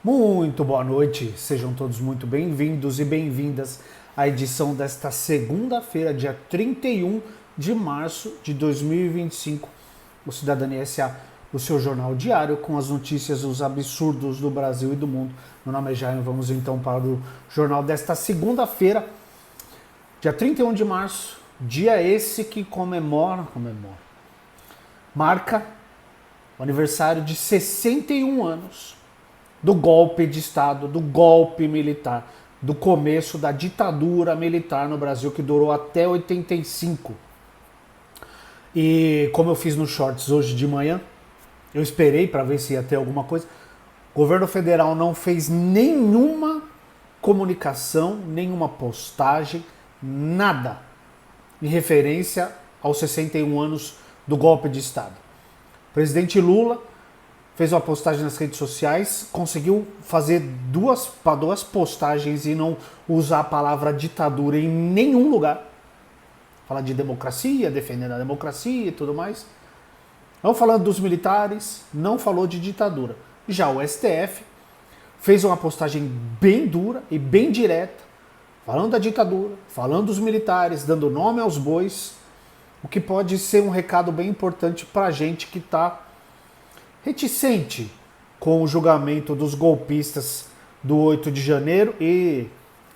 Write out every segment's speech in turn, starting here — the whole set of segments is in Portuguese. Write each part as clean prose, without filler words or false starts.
Muito boa noite, sejam todos muito bem-vindos e bem-vindas à edição desta segunda-feira, dia 31 de março de 2025, o Cidadania S.A., o seu jornal diário com as notícias, os absurdos do Brasil e do mundo. Meu nome é Jaime, vamos então para o jornal desta segunda-feira, dia 31 de março, dia esse que marca o aniversário de 61 anos do golpe de Estado, do golpe militar, do começo da ditadura militar no Brasil, que durou até 85. E como eu fiz nos shorts hoje de manhã, eu esperei para ver se ia ter alguma coisa. O governo federal não fez nenhuma comunicação, nenhuma postagem, nada em referência aos 61 anos do golpe de Estado. O presidente Lula fez uma postagem nas redes sociais, conseguiu fazer duas postagens e não usar a palavra ditadura em nenhum lugar. Falar de democracia, defendendo a democracia e tudo mais. Não falando dos militares, não falou de ditadura. Já o STF fez uma postagem bem dura e bem direta, falando da ditadura, falando dos militares, dando nome aos bois, o que pode ser um recado bem importante para a gente que está reticente com o julgamento dos golpistas do 8 de janeiro e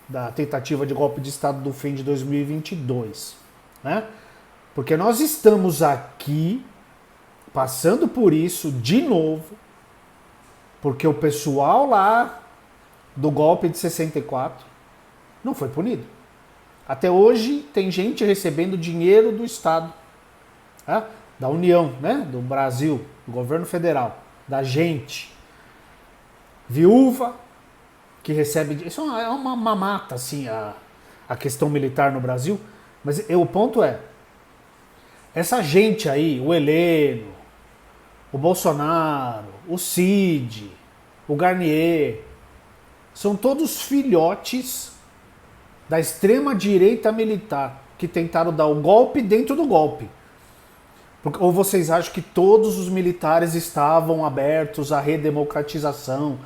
da tentativa de golpe de Estado do fim de 2022. Né? Porque nós estamos aqui passando por isso de novo, porque o pessoal lá do golpe de 64 não foi punido. Até hoje tem gente recebendo dinheiro do Estado, da União, né? Do Brasil, do governo federal, da gente. Viúva que recebe... Isso é uma mamata, assim, a questão militar no Brasil. Mas o ponto é, essa gente aí, o Heleno, o Bolsonaro, o Cid, o Garnier, são todos filhotes da extrema-direita militar que tentaram dar o golpe dentro do golpe. Ou vocês acham que todos os militares estavam abertos à redemocratização,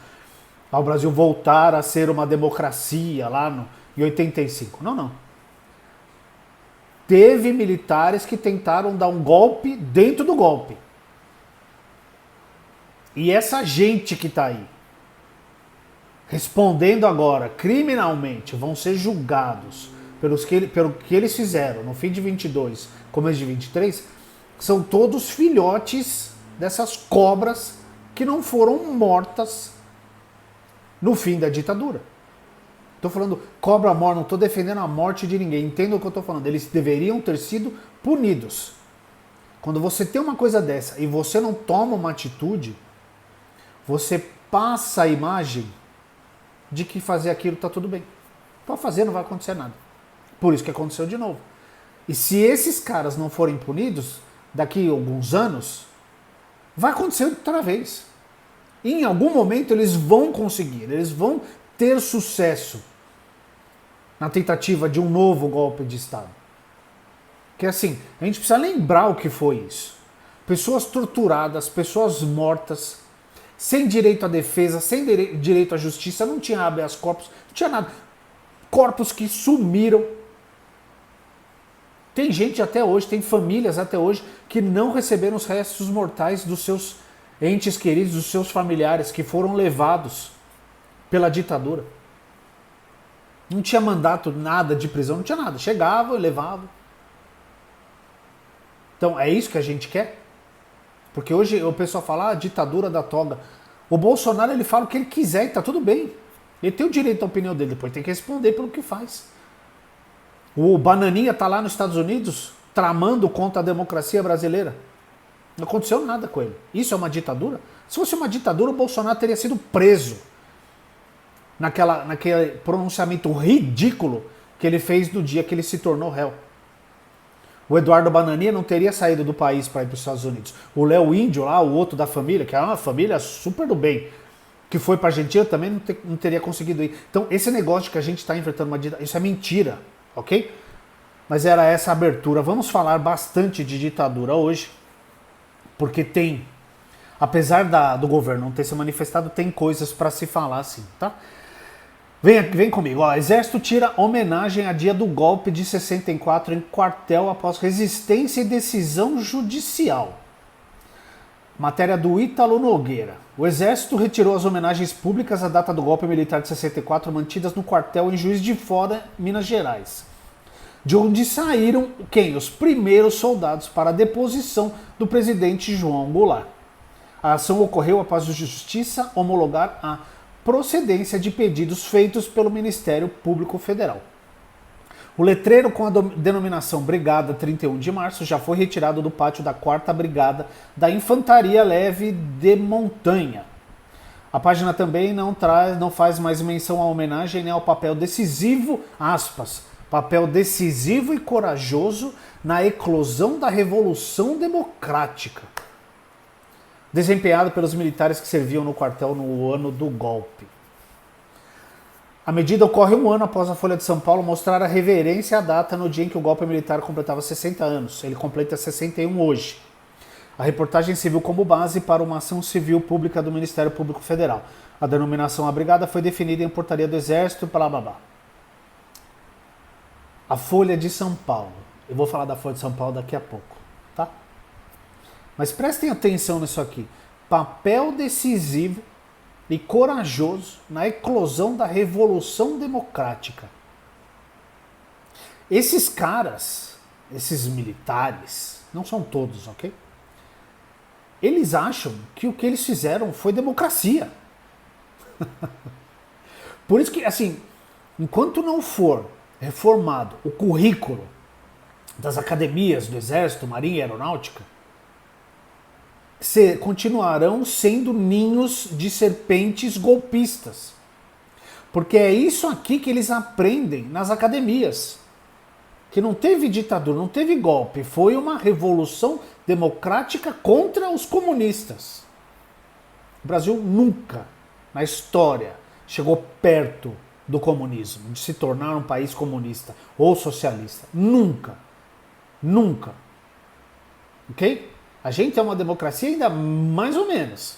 ao Brasil voltar a ser uma democracia lá em 85? Não, não. Teve militares que tentaram dar um golpe dentro do golpe. E essa gente que está aí, respondendo agora criminalmente, vão ser julgados pelo que eles fizeram no fim de 22, começo de 23, são todos filhotes dessas cobras que não foram mortas no fim da ditadura. Estou falando cobra morta, não estou defendendo a morte de ninguém. Entenda o que eu estou falando. Eles deveriam ter sido punidos. Quando você tem uma coisa dessa e você não toma uma atitude, você passa a imagem de que fazer aquilo está tudo bem. Pode fazer, não vai acontecer nada. Por isso que aconteceu de novo. E se esses caras não forem punidos, daqui a alguns anos, vai acontecer outra vez. E em algum momento eles vão conseguir, eles vão ter sucesso na tentativa de um novo golpe de Estado. Que assim, a gente precisa lembrar o que foi isso. Pessoas torturadas, pessoas mortas, sem direito à defesa, sem direito à justiça, não tinha habeas corpus, não tinha nada. Corpos que sumiram. Tem gente até hoje, tem famílias até hoje que não receberam os restos mortais dos seus entes queridos, dos seus familiares que foram levados pela ditadura. Não tinha mandato, nada de prisão, não tinha nada. Chegavam e levavam. Então é isso que a gente quer? Porque hoje o pessoal fala, ditadura da toga. O Bolsonaro ele fala o que ele quiser e tá tudo bem. Ele tem o direito à opinião dele, depois tem que responder pelo que faz. O Bananinha tá lá nos Estados Unidos tramando contra a democracia brasileira. Não aconteceu nada com ele. Isso é uma ditadura? Se fosse uma ditadura, o Bolsonaro teria sido preso naquele pronunciamento ridículo que ele fez no dia que ele se tornou réu. O Eduardo Bananinha não teria saído do país para ir para os Estados Unidos. O Léo Índio lá, o outro da família, que é uma família super do bem, que foi para a Argentina, também não teria conseguido ir. Então, esse negócio de que a gente está enfrentando uma ditadura, isso é mentira, ok? Mas era essa abertura. Vamos falar bastante de ditadura hoje, porque tem apesar do governo não ter se manifestado, tem coisas para se falar assim, tá? Vem comigo, ó. Exército tira homenagem a dia do golpe de 64 em quartel após resistência e decisão judicial. Matéria do Ítalo Nogueira. O Exército retirou as homenagens públicas à data do golpe militar de 64 mantidas no quartel em Juiz de Fora, Minas Gerais, de onde saíram quem? Os primeiros soldados para a deposição do presidente João Goulart. A ação ocorreu após a Justiça homologar a procedência de pedidos feitos pelo Ministério Público Federal. O letreiro com a denominação Brigada 31 de Março já foi retirado do pátio da 4ª Brigada da Infantaria Leve de Montanha. A página também não faz mais menção à homenagem nem ao papel decisivo, aspas, papel decisivo e corajoso na eclosão da Revolução Democrática, desempenhado pelos militares que serviam no quartel no ano do golpe. A medida ocorre um ano após a Folha de São Paulo mostrar a reverência à data no dia em que o golpe militar completava 60 anos. Ele completa 61 hoje. A reportagem serviu como base para uma ação civil pública do Ministério Público Federal. A denominação à brigada foi definida em portaria do Exército, blá blá blá. A Folha de São Paulo. Eu vou falar da Folha de São Paulo daqui a pouco, tá? Mas prestem atenção nisso aqui. Papel decisivo e corajoso na eclosão da Revolução Democrática. Esses caras, esses militares, não são todos, ok? Eles acham que o que eles fizeram foi democracia. Por isso que, assim, enquanto não for reformado o currículo das academias do Exército, Marinha e Aeronáutica, continuarão sendo ninhos de serpentes golpistas. Porque é isso aqui que eles aprendem nas academias. Que não teve ditadura, não teve golpe, foi uma revolução democrática contra os comunistas. O Brasil nunca, na história, chegou perto do comunismo, de se tornar um país comunista ou socialista. Nunca. Nunca. Ok? A gente é uma democracia ainda mais ou menos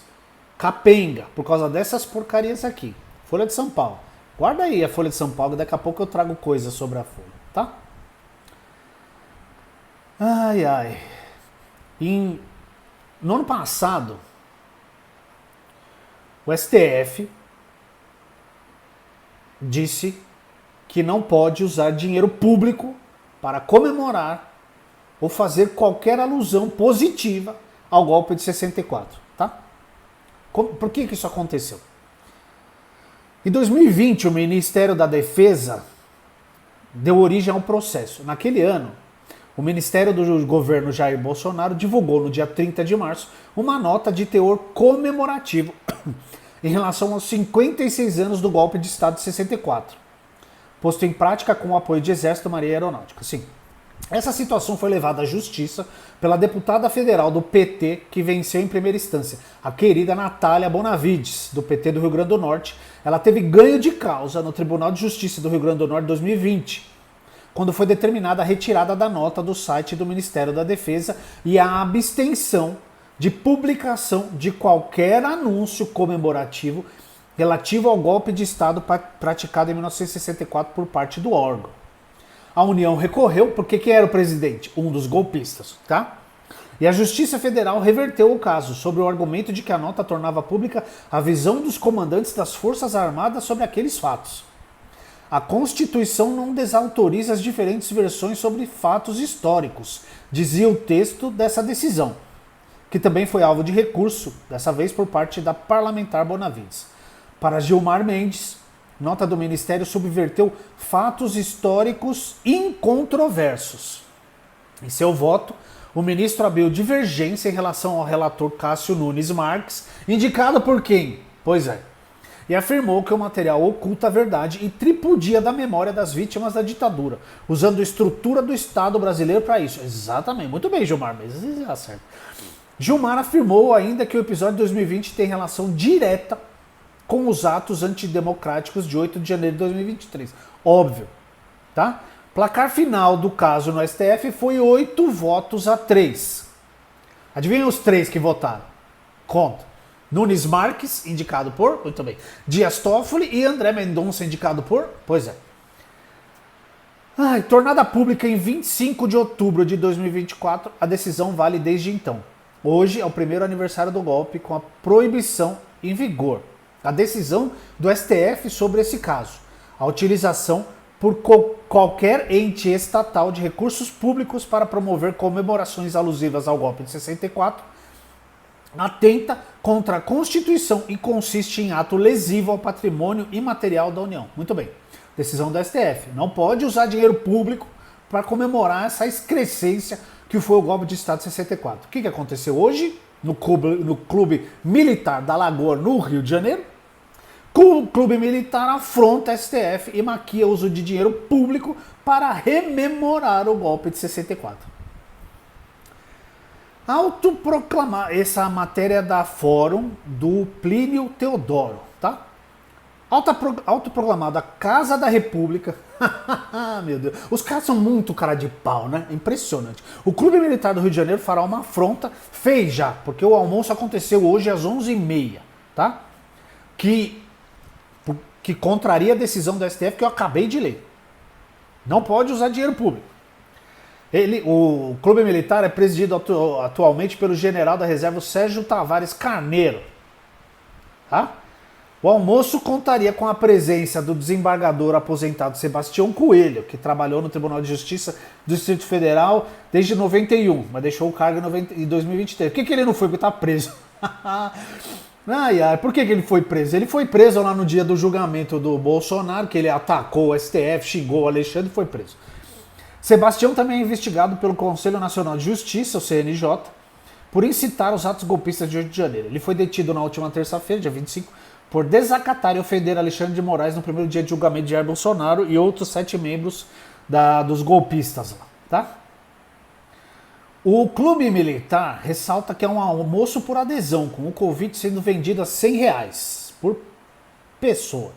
capenga, por causa dessas porcarias aqui. Folha de São Paulo. Guarda aí a Folha de São Paulo, daqui a pouco eu trago coisas sobre a Folha, tá? Ai, ai. No ano passado, o STF disse que não pode usar dinheiro público para comemorar ou fazer qualquer alusão positiva ao golpe de 64, tá? Por que isso aconteceu? Em 2020, o Ministério da Defesa deu origem a um processo. Naquele ano, o Ministério do governo Jair Bolsonaro divulgou no dia 30 de março uma nota de teor comemorativo em relação aos 56 anos do golpe de Estado de 64, posto em prática com o apoio de Exército, Marinha e Aeronáutica. Sim. Essa situação foi levada à justiça pela deputada federal do PT que venceu em primeira instância, a querida Natália Bonavides, do PT do Rio Grande do Norte. Ela teve ganho de causa no Tribunal de Justiça do Rio Grande do Norte em 2020, quando foi determinada a retirada da nota do site do Ministério da Defesa e a abstenção de publicação de qualquer anúncio comemorativo relativo ao golpe de Estado praticado em 1964 por parte do órgão. A União recorreu porque quem era o presidente? Um dos golpistas, tá? E a Justiça Federal reverteu o caso sobre o argumento de que a nota tornava pública a visão dos comandantes das Forças Armadas sobre aqueles fatos. A Constituição não desautoriza as diferentes versões sobre fatos históricos, dizia o texto dessa decisão, que também foi alvo de recurso, dessa vez por parte da parlamentar Bonavides. Para Gilmar Mendes, nota do Ministério subverteu fatos históricos incontroversos. Em seu voto, o ministro abriu divergência em relação ao relator Cássio Nunes Marques, indicado por quem? Pois é. E afirmou que o material oculta a verdade e tripudia da memória das vítimas da ditadura, usando a estrutura do Estado brasileiro para isso. Exatamente. Muito bem, Gilmar, mas isso é certo. Gilmar afirmou ainda que o episódio de 2020 tem relação direta com os atos antidemocráticos de 8 de janeiro de 2023. Óbvio, tá? Placar final do caso no STF foi 8 votos a 3. Adivinha os 3 que votaram? Conta. Nunes Marques, indicado por, muito bem, Dias Toffoli, e André Mendonça, indicado por, pois é. Tornada pública em 25 de outubro de 2024, a decisão vale desde então. Hoje é o primeiro aniversário do golpe com a proibição em vigor. A decisão do STF sobre esse caso. A utilização por qualquer ente estatal de recursos públicos para promover comemorações alusivas ao golpe de 64 atenta contra a Constituição e consiste em ato lesivo ao patrimônio imaterial da União. Muito bem. Decisão do STF. Não pode usar dinheiro público para comemorar essa excrescência que foi o golpe de Estado de 64. O que aconteceu hoje no Clube Militar da Lagoa, no Rio de Janeiro? O Clube Militar afronta a STF e maquia o uso de dinheiro público para rememorar o golpe de 64. Autoproclamar, essa matéria da Fórum do Plínio Teodoro, tá? Autoproclamada Casa da República. Meu Deus, os caras são muito cara de pau, né? Impressionante. O Clube Militar do Rio de Janeiro fará uma afronta, fez já, porque o almoço aconteceu hoje às 11h30, tá? Que contraria a decisão do STF que eu acabei de ler. Não pode usar dinheiro público. O Clube Militar é presidido atualmente pelo general da reserva Sérgio Tavares Carneiro. Tá? O almoço contaria com a presença do desembargador aposentado Sebastião Coelho, que trabalhou no Tribunal de Justiça do Distrito Federal desde 91, mas deixou o cargo em 2023. Por que ele não foi? Porque está preso. Por que ele foi preso? Ele foi preso lá no dia do julgamento do Bolsonaro, que ele atacou o STF, xingou o Alexandre e foi preso. Sebastião também é investigado pelo Conselho Nacional de Justiça, o CNJ, por incitar os atos golpistas de 8 de janeiro. Ele foi detido na última terça-feira, dia 25, por desacatar e ofender Alexandre de Moraes no primeiro dia de julgamento de Jair Bolsonaro e outros 7 membros dos golpistas lá, tá? O Clube Militar ressalta que é um almoço por adesão, com o convite sendo vendido a R$100 por pessoa.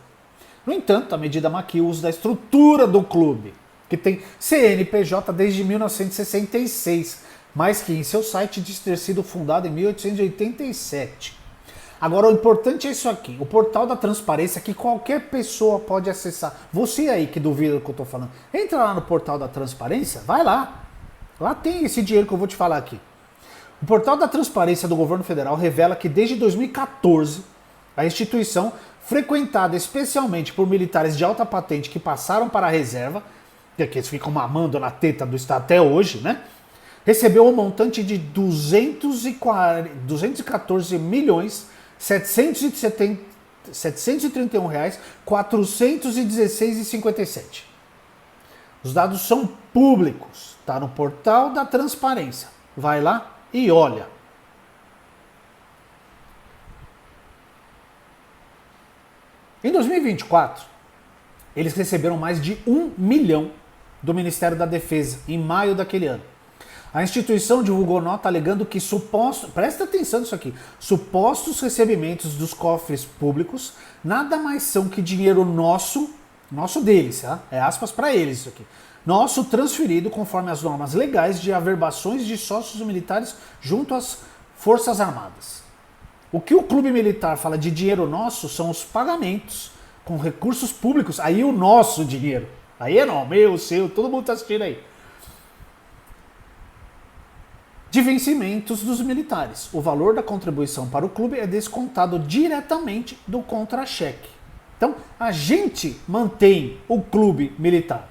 No entanto, a medida maquia o uso da estrutura do clube, que tem CNPJ desde 1966, mas que em seu site diz ter sido fundado em 1887. Agora, o importante é isso aqui, o portal da transparência que qualquer pessoa pode acessar. Você aí que duvida do que eu estou falando, entra lá no portal da transparência, vai lá. Lá tem esse dinheiro que eu vou te falar aqui. O portal da transparência do governo federal revela que desde 2014, a instituição, frequentada especialmente por militares de alta patente que passaram para a reserva, que eles ficam mamando na teta do Estado até hoje, né? Recebeu um montante de 214 milhões 731 reais 416,57. Os dados são públicos, tá no portal da transparência. Vai lá e olha. Em 2024, eles receberam mais de 1 milhão do Ministério da Defesa em maio daquele ano. A instituição divulgou nota alegando que presta atenção nisso aqui, supostos recebimentos dos cofres públicos nada mais são que dinheiro nosso deles, tá? É aspas para eles isso aqui. Nosso transferido conforme as normas legais de averbações de sócios militares junto às Forças Armadas. O que o Clube Militar fala de dinheiro nosso são os pagamentos com recursos públicos, aí o nosso dinheiro. Aí é não, meu, seu, todo mundo está assistindo aí. De vencimentos dos militares. O valor da contribuição para o clube é descontado diretamente do contra-cheque. Então, a gente mantém o clube militar.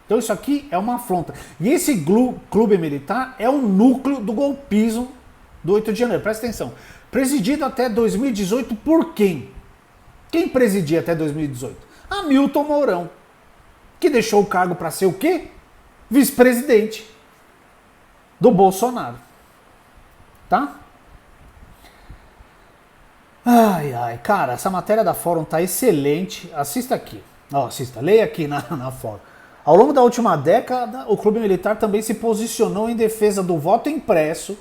Então, isso aqui é uma afronta. E esse clube militar é o núcleo do golpismo do 8 de janeiro. Presta atenção. Presidido até 2018 por quem? Quem presidia até 2018? Hamilton Mourão, que deixou o cargo para ser o quê? Vice-presidente do Bolsonaro. Tá? Cara, essa matéria da Fórum tá excelente. Assista aqui. Assista, leia aqui na Fórum. Ao longo da última década, o Clube Militar também se posicionou em defesa do voto impresso,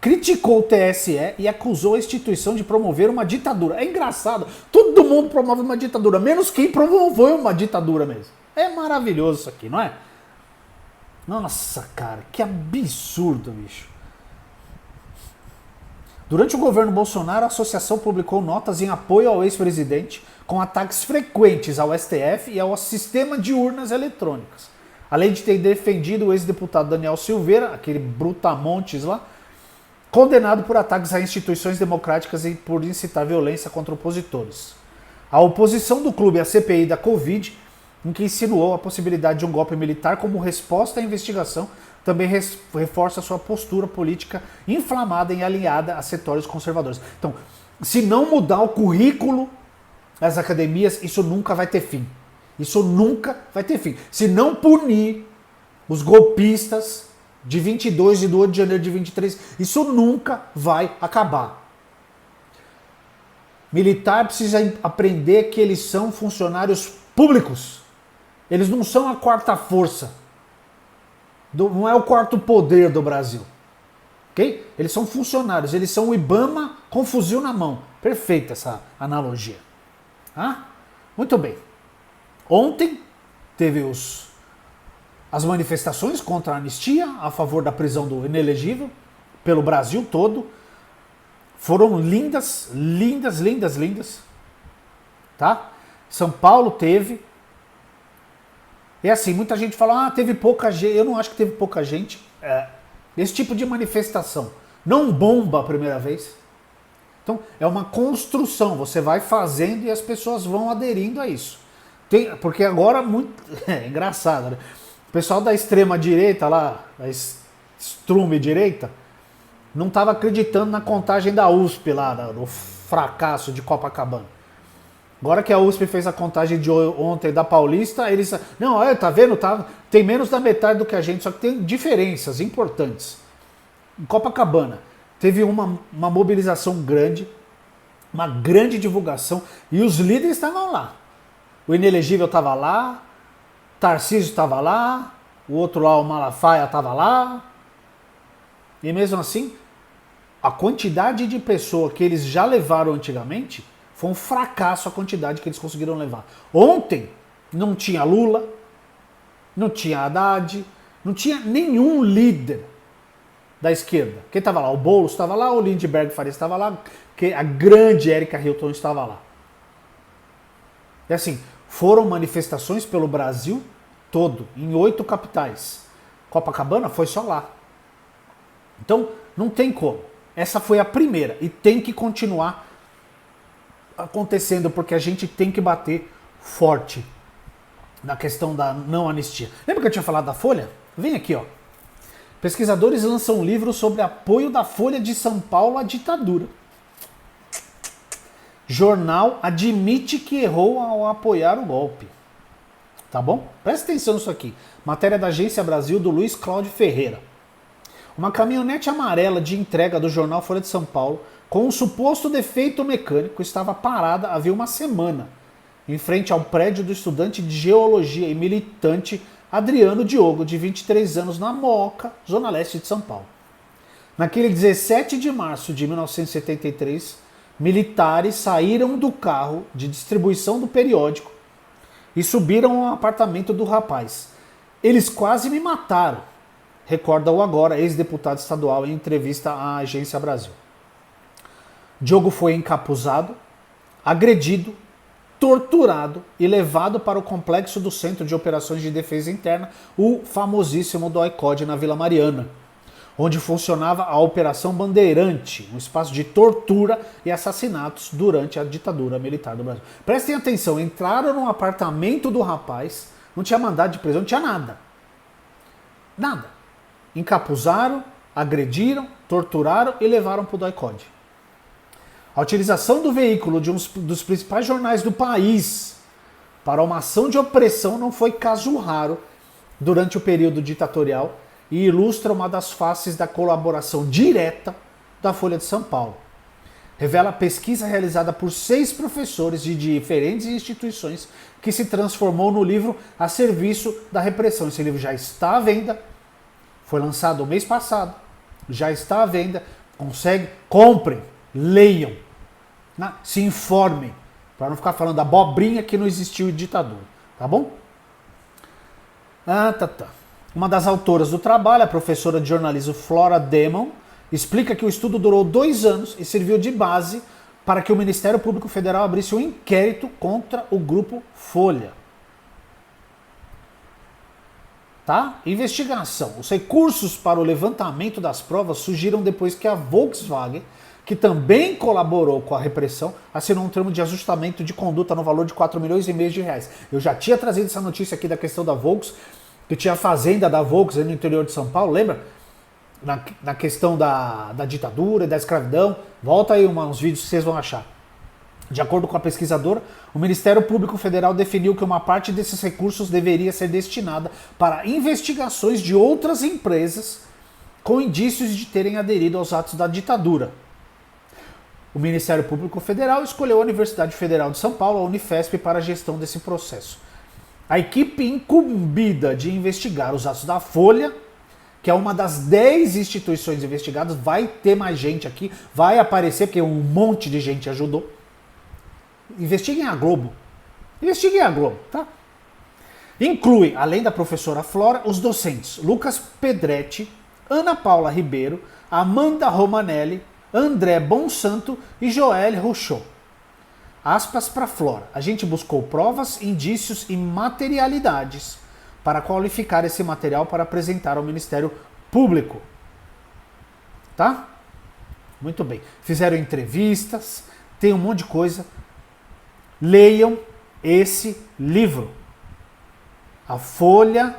criticou o TSE e acusou a instituição de promover uma ditadura. É engraçado, todo mundo promove uma ditadura, menos quem promoveu uma ditadura mesmo. É maravilhoso isso aqui, não é? Nossa, cara, que absurdo, bicho. Durante o governo Bolsonaro, a associação publicou notas em apoio ao ex-presidente, com ataques frequentes ao STF e ao sistema de urnas eletrônicas. Além de ter defendido o ex-deputado Daniel Silveira, aquele brutamontes lá, condenado por ataques a instituições democráticas e por incitar violência contra opositores. A oposição do clube à CPI da Covid, em que insinuou a possibilidade de um golpe militar como resposta à investigação, também reforça sua postura política inflamada e alinhada a setores conservadores. Então, se não mudar o currículo das academias, isso nunca vai ter fim. Isso nunca vai ter fim. Se não punir os golpistas de 22 e do 8 de janeiro de 23, isso nunca vai acabar. Militar precisa aprender que eles são funcionários públicos. Eles não são a quarta força. Não é o quarto poder do Brasil. Ok? Eles são funcionários. Eles são o IBAMA com fuzil na mão. Perfeita essa analogia. Ah? Muito bem. Ontem teve as manifestações contra a anistia, a favor da prisão do inelegível, pelo Brasil todo. Foram lindas, lindas, lindas, lindas. Tá? São Paulo teve. E assim, muita gente fala, teve pouca gente. Eu não acho que teve pouca gente. Esse tipo de manifestação não bomba a primeira vez. Então, é uma construção. Você vai fazendo e as pessoas vão aderindo a isso. Porque agora, é engraçado, né? O pessoal da extrema-direita lá, da extrume-direita, não estava acreditando na contagem da USP lá, no fracasso de Copacabana. Agora que a USP fez a contagem de ontem da Paulista, eles... Não, olha, tá vendo? Tem menos da metade do que a gente, só que tem diferenças importantes. Em Copacabana, teve uma mobilização grande, uma grande divulgação, e os líderes estavam lá. O inelegível estava lá, Tarcísio estava lá, o outro lá, o Malafaia, estava lá. E mesmo assim, a quantidade de pessoas que eles já levaram antigamente foi um fracasso a quantidade que eles conseguiram levar. Ontem não tinha Lula, não tinha Haddad, não tinha nenhum líder da esquerda. Quem estava lá? O Boulos estava lá, o Lindbergh Farias estava lá, a grande Érica Hilton estava lá. E assim, foram manifestações pelo Brasil todo, em 8 capitais. Copacabana foi só lá. Então, não tem como. Essa foi a primeira e tem que continuar acontecendo, porque a gente tem que bater forte na questão da não anistia. Lembra que eu tinha falado da Folha? Vem aqui, ó. Pesquisadores lançam um livro sobre apoio da Folha de São Paulo à ditadura. Jornal admite que errou ao apoiar o golpe. Tá bom? Presta atenção nisso aqui. Matéria da Agência Brasil, do Luiz Cláudio Ferreira. Uma caminhonete amarela de entrega do jornal Folha de São Paulo, com um suposto defeito mecânico, estava parada havia uma semana, em frente ao prédio do estudante de geologia e militante Adriano Diogo, de 23 anos, na Mooca, zona leste de São Paulo. Naquele 17 de março de 1973, militares saíram do carro de distribuição do periódico e subiram ao apartamento do rapaz. Eles quase me mataram, recorda o agora ex-deputado estadual em entrevista à Agência Brasil. Diogo foi encapuzado, agredido, torturado e levado para o complexo do Centro de Operações de Defesa Interna, o famosíssimo DOI-CODE, na Vila Mariana, onde funcionava a Operação Bandeirante, um espaço de tortura e assassinatos durante a ditadura militar do Brasil. Prestem atenção, entraram no apartamento do rapaz, não tinha mandado de prisão, não tinha nada. Nada. Encapuzaram, agrediram, torturaram e levaram para o DOI-CODE. A utilização do veículo de um dos principais jornais do país para uma ação de opressão não foi caso raro durante o período ditatorial e ilustra uma das faces da colaboração direta da Folha de São Paulo. Revela a pesquisa realizada por 6 professores de diferentes instituições que se transformou no livro A Serviço da Repressão. Esse livro já está à venda, foi lançado o mês passado, já está à venda, comprem, leiam, né? Se informem, para não ficar falando da abobrinha que não existiu ditadura, tá bom? Uma das autoras do trabalho, a professora de jornalismo Flora Demon, explica que o estudo durou 2 anos e serviu de base para que o Ministério Público Federal abrisse um inquérito contra o Grupo Folha. Tá? Investigação. Os recursos para o levantamento das provas surgiram depois que a Volkswagen, que também colaborou com a repressão, assinou um termo de ajustamento de conduta no valor de 4,5 milhões de reais. Eu já tinha trazido essa notícia aqui da questão da Volks, que tinha a fazenda da Volks no interior de São Paulo, lembra? Na questão da ditadura e da escravidão. Volta aí uns vídeos que vocês vão achar. De acordo com a pesquisadora, o Ministério Público Federal definiu que uma parte desses recursos deveria ser destinada para investigações de outras empresas com indícios de terem aderido aos atos da ditadura. O Ministério Público Federal escolheu a Universidade Federal de São Paulo, a Unifesp, para a gestão desse processo. A equipe incumbida de investigar os atos da Folha, que é uma das 10 instituições investigadas, vai ter mais gente aqui, vai aparecer, porque um monte de gente ajudou. Investiguem a Globo. Investiguem a Globo, tá? Inclui, além da professora Flora, os docentes Lucas Pedretti, Ana Paula Ribeiro, Amanda Romanelli, André Bonsanto e Joelle Ruchot. Aspas para Flora. A gente buscou provas, indícios e materialidades para qualificar esse material para apresentar ao Ministério Público. Tá? Muito bem. Fizeram entrevistas, tem um monte de coisa. Leiam esse livro. A Folha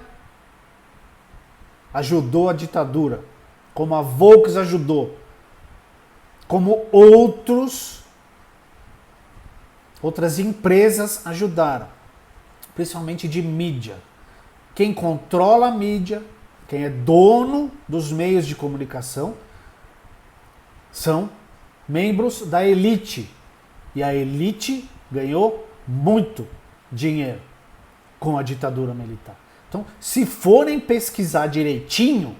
ajudou a ditadura, como a Volks ajudou, como outras empresas ajudaram, principalmente de mídia. Quem controla a mídia, quem é dono dos meios de comunicação, são membros da elite. E a elite ganhou muito dinheiro com a ditadura militar. Então, se forem pesquisar direitinho,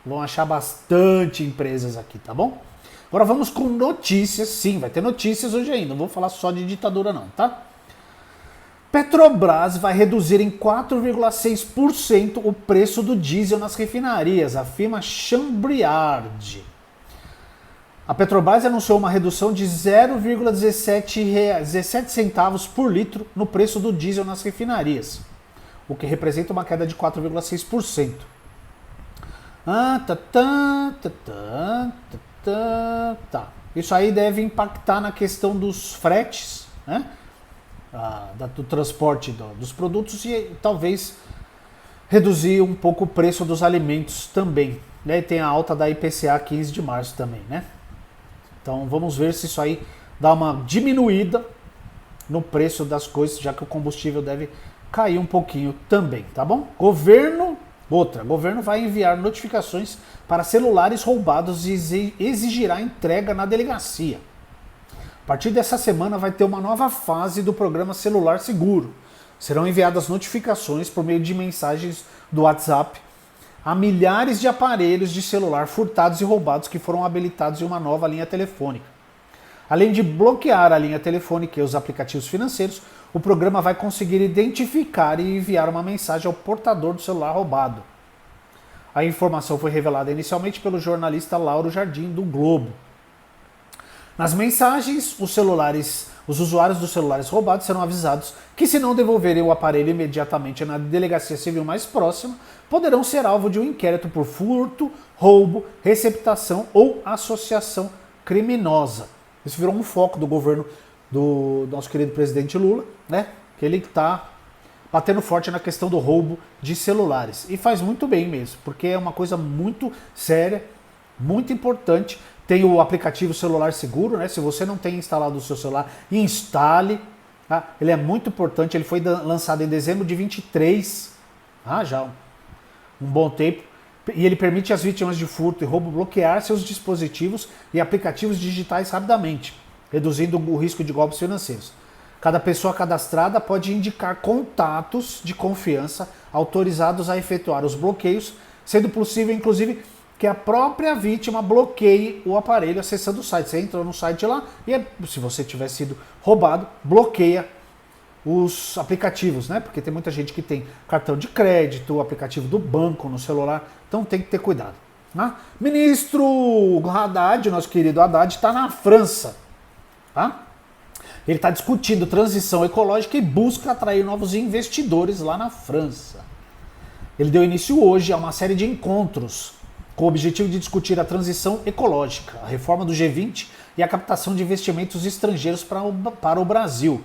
vão achar bastante empresas aqui, tá bom? Agora vamos com notícias. Sim, vai ter notícias hoje ainda. Não vou falar só de ditadura não, tá? Petrobras vai reduzir em 4,6% o preço do diesel nas refinarias, afirma Chambriard. A Petrobras anunciou uma redução de 0,17 centavos por litro no preço do diesel nas refinarias, o que representa uma queda de 4,6%. Isso aí deve impactar na questão dos fretes, né? Do transporte dos produtos e talvez reduzir um pouco o preço dos alimentos também. Né? E tem a alta da IPCA 15 de março também, né? Então vamos ver se isso aí dá uma diminuída no preço das coisas, já que o combustível deve cair um pouquinho também, tá bom? Governo vai enviar notificações para celulares roubados e exigirá entrega na delegacia. A partir dessa semana vai ter uma nova fase do programa Celular Seguro. Serão enviadas notificações por meio de mensagens do WhatsApp a milhares de aparelhos de celular furtados e roubados que foram habilitados em uma nova linha telefônica. Além de bloquear a linha telefônica e os aplicativos financeiros, o programa vai conseguir identificar e enviar uma mensagem ao portador do celular roubado. A informação foi revelada inicialmente pelo jornalista Lauro Jardim, do Globo. Nas mensagens, os usuários dos celulares roubados serão avisados que, se não devolverem o aparelho imediatamente na delegacia civil mais próxima, poderão ser alvo de um inquérito por furto, roubo, receptação ou associação criminosa. Isso virou um foco do governo do nosso querido presidente Lula, né? Que ele está batendo forte na questão do roubo de celulares. E faz muito bem mesmo, porque é uma coisa muito séria, muito importante. Tem o aplicativo Celular Seguro, né? Se você não tem instalado no seu celular, instale. Tá? Ele é muito importante, ele foi lançado em dezembro de 23, já um bom tempo. E ele permite às vítimas de furto e roubo bloquear seus dispositivos e aplicativos digitais rapidamente, reduzindo o risco de golpes financeiros. Cada pessoa cadastrada pode indicar contatos de confiança autorizados a efetuar os bloqueios, sendo possível, inclusive, que a própria vítima bloqueie o aparelho acessando o site. Você entra no site lá e, se você tiver sido roubado, bloqueia os aplicativos, né? Porque tem muita gente que tem cartão de crédito, o aplicativo do banco no celular, então tem que ter cuidado. Né? Ministro Haddad, nosso querido Haddad, está na França. Tá? Ele está discutindo transição ecológica e busca atrair novos investidores lá na França. Ele deu início hoje a uma série de encontros com o objetivo de discutir a transição ecológica, a reforma do G20 e a captação de investimentos estrangeiros para o Brasil.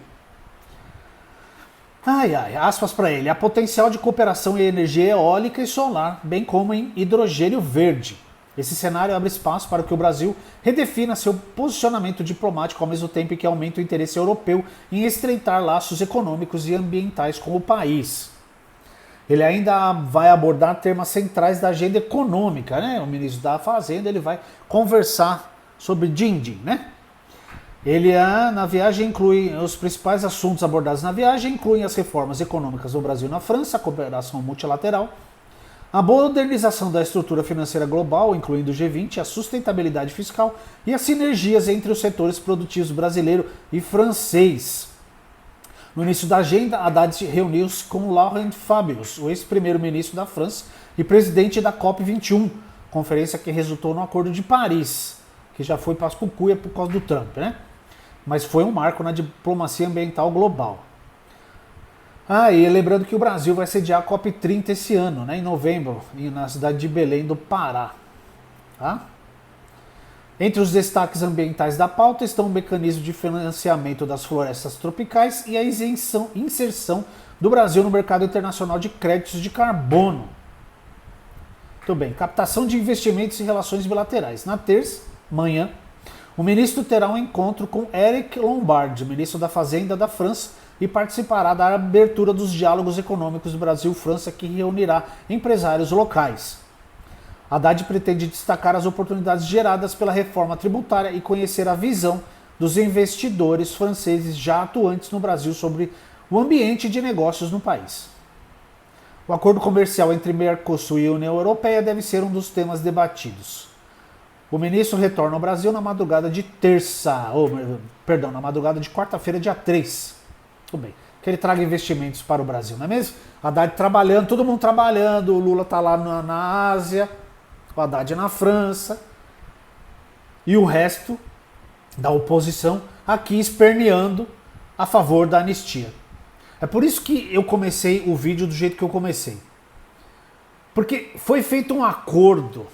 Aspas para ele. Há potencial de cooperação em energia eólica e solar, bem como em hidrogênio verde. Esse cenário abre espaço para que o Brasil redefina seu posicionamento diplomático ao mesmo tempo que aumenta o interesse europeu em estreitar laços econômicos e ambientais com o país. Ele ainda vai abordar temas centrais da agenda econômica, né? O ministro da Fazenda, ele vai conversar sobre Dindin, né? Ele, na viagem, inclui os principais assuntos abordados na viagem, incluem as reformas econômicas do Brasil na França, a cooperação multilateral, a modernização da estrutura financeira global, incluindo o G20, a sustentabilidade fiscal e as sinergias entre os setores produtivos brasileiro e francês. No início da agenda, Haddad reuniu-se com Laurent Fabius, o ex-primeiro-ministro da França e presidente da COP21, conferência que resultou no Acordo de Paris, que já foi para as cucuia por causa do Trump, né? Mas foi um marco na diplomacia ambiental global. E lembrando que o Brasil vai sediar a COP30 esse ano, né, em novembro, na cidade de Belém do Pará. Tá? Entre os destaques ambientais da pauta estão o mecanismo de financiamento das florestas tropicais e a inserção do Brasil no mercado internacional de créditos de carbono. Muito bem, captação de investimentos e relações bilaterais. Na terça, manhã, o ministro terá um encontro com Eric Lombard, ministro da Fazenda da França, e participará da abertura dos diálogos econômicos do Brasil-França, que reunirá empresários locais. Haddad pretende destacar as oportunidades geradas pela reforma tributária e conhecer a visão dos investidores franceses já atuantes no Brasil sobre o ambiente de negócios no país. O acordo comercial entre Mercosul e União Europeia deve ser um dos temas debatidos. O ministro retorna ao Brasil na madrugada de na madrugada de quarta-feira, dia 3. Tudo bem. Que ele traga investimentos para o Brasil, não é mesmo? Haddad trabalhando, todo mundo trabalhando, o Lula está lá na Ásia, o Haddad na França, e o resto da oposição aqui esperneando a favor da anistia. É por isso que eu comecei o vídeo do jeito que eu comecei. Porque foi feito um acordo,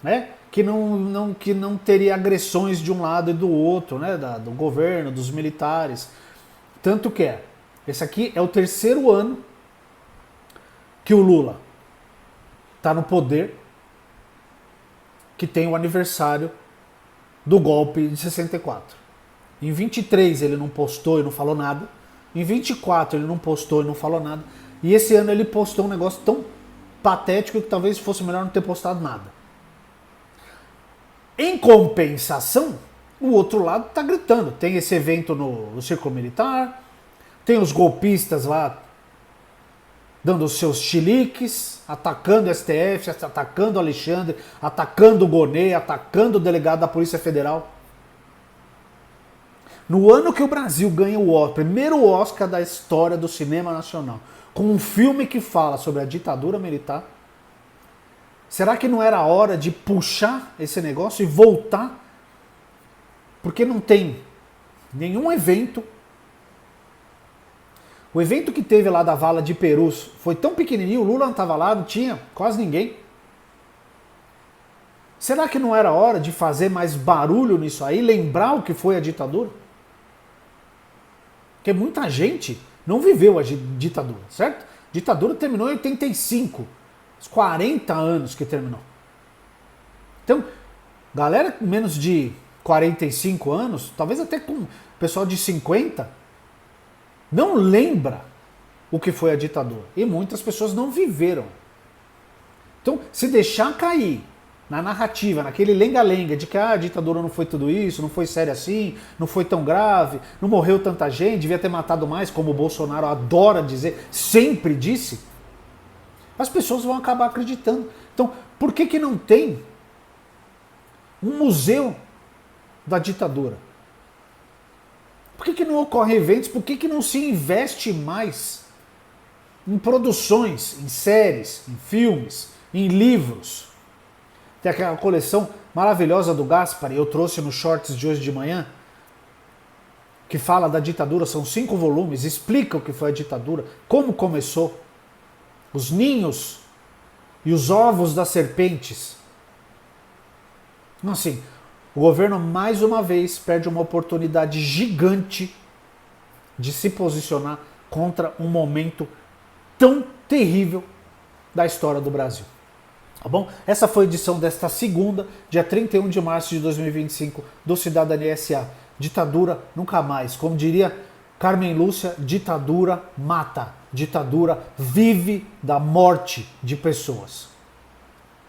né? Que não teria agressões de um lado e do outro, né? Do governo, dos militares. Tanto que esse aqui é o terceiro ano que o Lula está no poder, que tem o aniversário do golpe de 64. Em 23 ele não postou e não falou nada. Em 24 ele não postou e não falou nada. E esse ano ele postou um negócio tão patético que talvez fosse melhor não ter postado nada. Em compensação, o outro lado está gritando. Tem esse evento no Círculo Militar, tem os golpistas lá dando os seus chiliques, atacando o STF, atacando o Alexandre, atacando o Gonê, atacando o delegado da Polícia Federal. No ano que o Brasil ganha o primeiro Oscar da história do cinema nacional, com um filme que fala sobre a ditadura militar, será que não era hora de puxar esse negócio e voltar? Porque não tem nenhum evento. O evento que teve lá da Vala de Perus foi tão pequenininho, o Lula não estava lá, não tinha quase ninguém. Será que não era hora de fazer mais barulho nisso aí, lembrar o que foi a ditadura? Porque muita gente não viveu a ditadura, certo? A ditadura terminou em 85, os 40 anos que terminou. Então, galera com menos de 45 anos, talvez até com pessoal de 50, não lembra o que foi a ditadura. E muitas pessoas não viveram. Então, se deixar cair na narrativa, naquele lenga-lenga de que a ditadura não foi tudo isso, não foi séria assim, não foi tão grave, não morreu tanta gente, devia ter matado mais, como o Bolsonaro adora dizer, sempre disse, as pessoas vão acabar acreditando. Então, por que não tem um museu da ditadura? Por que não ocorrem eventos? Por que não se investe mais em produções, em séries, em filmes, em livros? Tem aquela coleção maravilhosa do Gaspari, eu trouxe no Shorts de hoje de manhã, que fala da ditadura, são 5 volumes, explica o que foi a ditadura, como começou, os ninhos e os ovos das serpentes. Então, assim, o governo mais uma vez perde uma oportunidade gigante de se posicionar contra um momento tão terrível da história do Brasil. Tá bom? Essa foi a edição desta segunda, dia 31 de março de 2025, do Cidadania SA. Ditadura nunca mais. Como diria Carmen Lúcia, ditadura mata. Ditadura vive da morte de pessoas.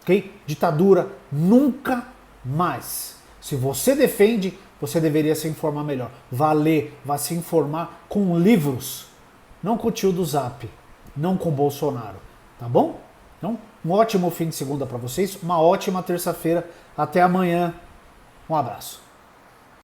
Ok? Ditadura nunca mais. Se você defende, você deveria se informar melhor. Vá ler, vá se informar com livros. Não com o tio do Zap. Não com o Bolsonaro. Tá bom? Então, um ótimo fim de segunda para vocês. Uma ótima terça-feira. Até amanhã. Um abraço.